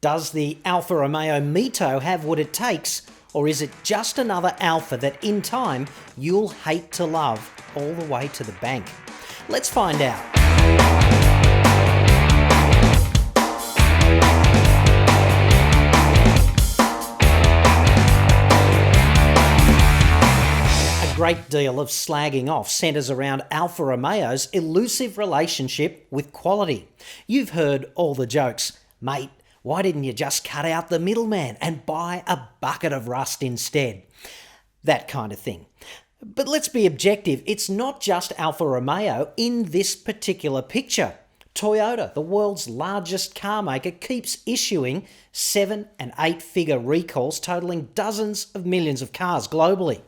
Does the Alfa Romeo Mito have what it takes, or is it just another Alfa that in time you'll hate to love all the way to the bank? Let's find out. A great deal of slagging off centres around Alfa Romeo's elusive relationship with quality. You've heard all the jokes. Mate, why didn't you just cut out the middleman and buy a bucket of rust instead? That kind of thing. But let's be objective. It's not just Alfa Romeo in this particular picture. Toyota, the world's largest car maker, keeps issuing 7- and 8-figure recalls totalling dozens of millions of cars globally.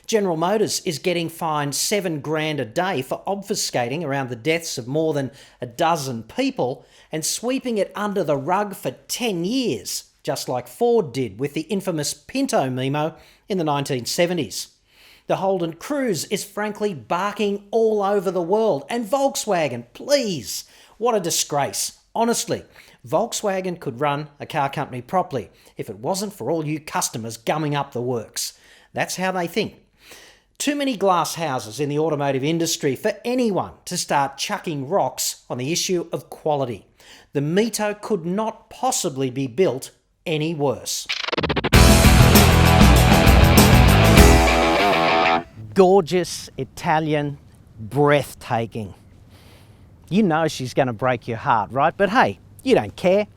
General Motors is getting fined $7,000 a day for obfuscating around the deaths of more than a dozen people and sweeping it under the rug for 10 years, just like Ford did with the infamous Pinto Memo in the 1970s. The Holden Cruise is frankly barking all over the world. And Volkswagen, please, what a disgrace. Honestly, Volkswagen could run a car company properly if it wasn't for all you customers gumming up the works. That's how they think. Too many glass houses in the automotive industry for anyone to start chucking rocks on the issue of quality. The Mito could not possibly be built any worse. Gorgeous, Italian, breathtaking. You know she's going to break your heart, right? But hey, you don't care.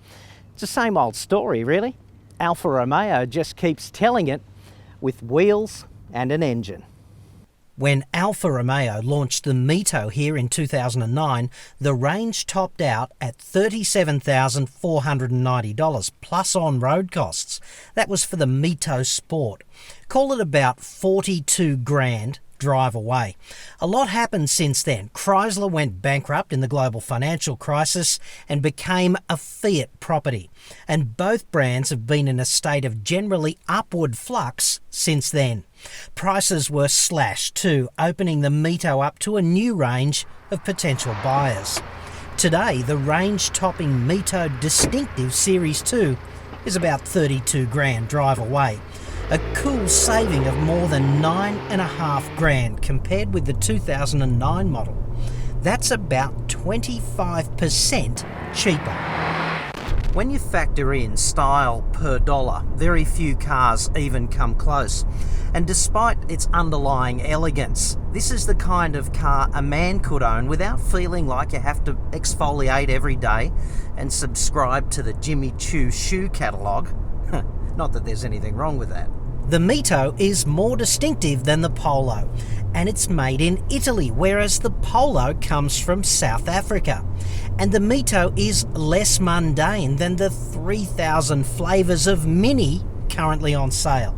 It's the same old story, really. Alfa Romeo just keeps telling it with wheels and an engine. When Alfa Romeo launched the Mito here in 2009, the range topped out at $37,490 plus on-road costs. That was for the Mito Sport. Call it about $42,000 drive away. A lot happened since then. Chrysler went bankrupt in the global financial crisis and became a Fiat property. And both brands have been in a state of generally upward flux since then. Prices were slashed too, opening the Mito up to a new range of potential buyers. Today, the range-topping Mito Distinctive Series 2 is about $32,000 drive away. A cool saving of more than $9,500 compared with the 2009 model. That's about 25% cheaper. When you factor in style per dollar, very few cars even come close. And despite its underlying elegance, this is the kind of car a man could own without feeling like you have to exfoliate every day and subscribe to the Jimmy Choo shoe catalogue. Not that there's anything wrong with that. The Mito is more distinctive than the Polo, and it's made in Italy, whereas the Polo comes from South Africa. And the Mito is less mundane than the 3,000 flavours of Mini currently on sale.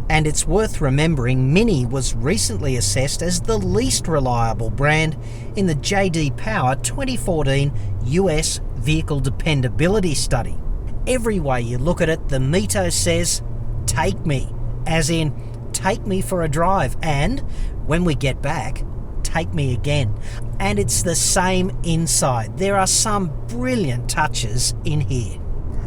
And it's worth remembering Mini was recently assessed as the least reliable brand in the J.D. Power 2014 US Vehicle Dependability Study. Every way you look at it, the Mito says, take me, as in, take me for a drive, and when we get back, take me again. And it's the same inside. There are some brilliant touches in here.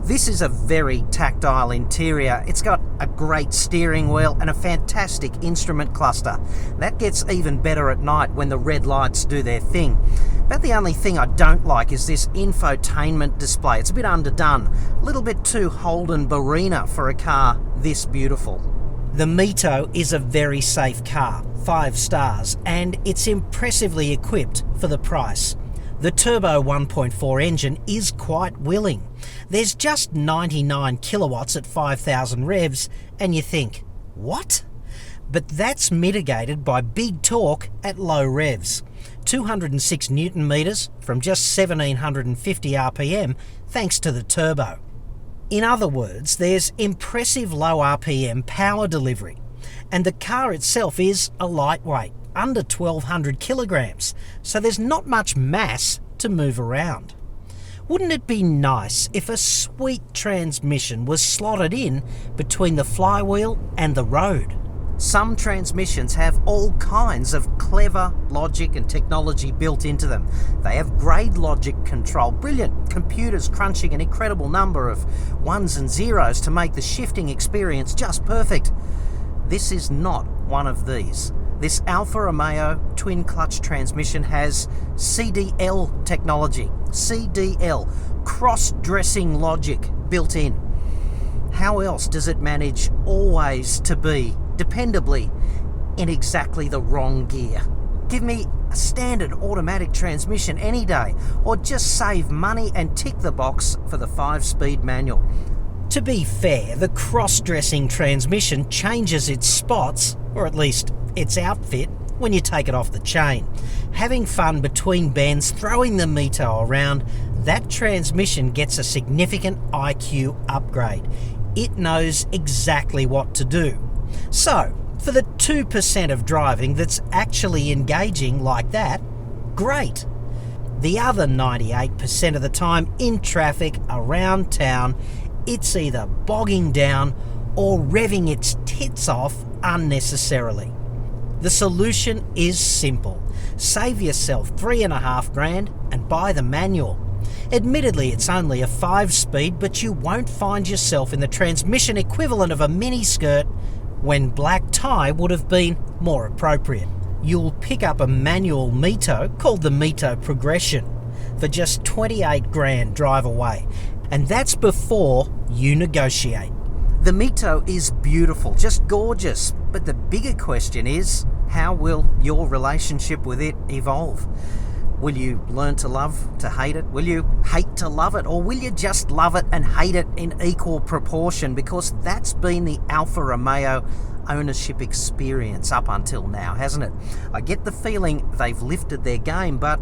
This is a very tactile interior. It's got a great steering wheel and a fantastic instrument cluster. That gets even better at night when the red lights do their thing. About the only thing I don't like is this infotainment display. It's a bit underdone, a little bit too Holden Barina for a car this beautiful. The Mito is a very safe car, 5 stars, and it's impressively equipped for the price. The turbo 1.4 engine is quite willing. There's just 99 kilowatts at 5,000 revs, and you think, what? But that's mitigated by big torque at low revs. 206 newton meters from just 1,750 RPM thanks to the turbo. In other words, there's impressive low RPM power delivery, and the car itself is a lightweight, under 1,200 kilograms, so there's not much mass to move around. Wouldn't it be nice if a sweet transmission was slotted in between the flywheel and the road? Some transmissions have all kinds of clever logic and technology built into them. They have grade logic control, brilliant computers crunching an incredible number of ones and zeros to make the shifting experience just perfect. This is not one of these. This Alfa Romeo twin clutch transmission has CDL technology, CDL, cross-dressing logic built in. How else does it manage always to be dependably in exactly the wrong gear? Give me a standard automatic transmission any day, or just save money and tick the box for the 5-speed manual. To be fair, the cross-dressing transmission changes its spots, or at least its outfit, when you take it off the chain. Having fun between bends, throwing the Mito around, that transmission gets a significant IQ upgrade. It knows exactly what to do. So, for the 2% of driving that's actually engaging like that, great. The other 98% of the time in traffic around town, it's either bogging down or revving its tits off unnecessarily. The solution is simple. Save yourself $3,500 and buy the manual. Admittedly, it's only a 5-speed, but you won't find yourself in the transmission equivalent of a miniskirt when black tie would have been more appropriate. You'll pick up a manual Mito called the Mito Progression for just $28,000 drive away, and that's before you negotiate. The Mito is beautiful, just gorgeous, but the bigger question is, how will your relationship with it evolve? Will you learn to love, to hate it? Will you hate to love it? Or will you just love it and hate it in equal proportion? Because that's been the Alfa Romeo ownership experience up until now, hasn't it? I get the feeling they've lifted their game, but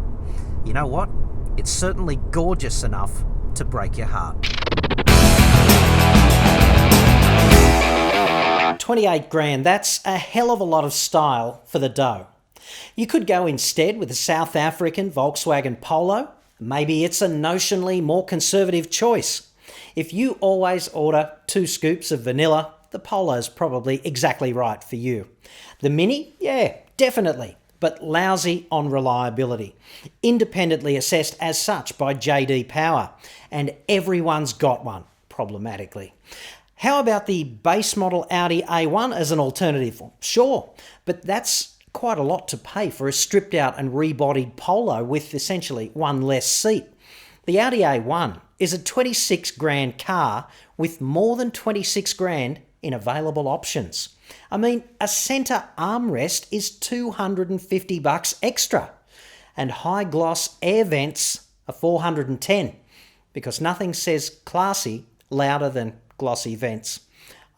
you know what? It's certainly gorgeous enough to break your heart. $28,000, that's a hell of a lot of style for the dough. You could go instead with a South African Volkswagen Polo. Maybe it's a notionally more conservative choice. If you always order 2 scoops of vanilla, the Polo's probably exactly right for you. The Mini? Yeah, definitely, but lousy on reliability. Independently assessed as such by JD Power, and everyone's got one, problematically. How about the base model Audi A1 as an alternative? Sure, but that's quite a lot to pay for a stripped out and rebodied Polo with essentially one less seat. The Audi A1 is a $26,000 car with more than $26,000 in available options. I mean, a centre armrest is $250 extra, and high gloss air vents are $410, because nothing says classy louder than glossy vents.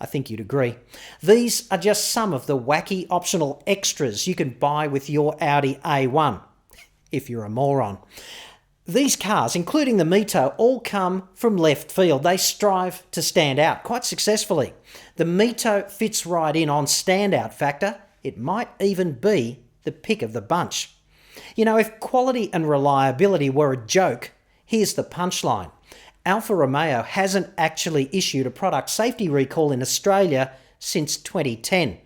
I think you'd agree. These are just some of the wacky optional extras you can buy with your Audi A1, if you're a moron. These cars, including the Mito, all come from left field. They strive to stand out quite successfully. The Mito fits right in on standout factor. It might even be the pick of the bunch. You know, if quality and reliability were a joke, here's the punchline. Alfa Romeo hasn't actually issued a product safety recall in Australia since 2010.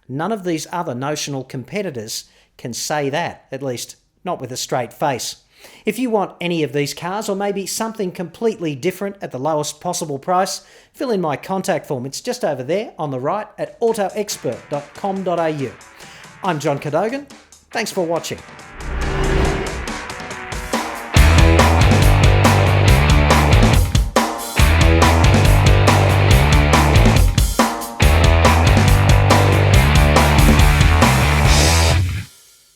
None of these other notional competitors can say that, at least not with a straight face. If you want any of these cars, or maybe something completely different at the lowest possible price, fill in my contact form. It's just over there on the right at autoexpert.com.au. I'm John Cadogan. Thanks for watching.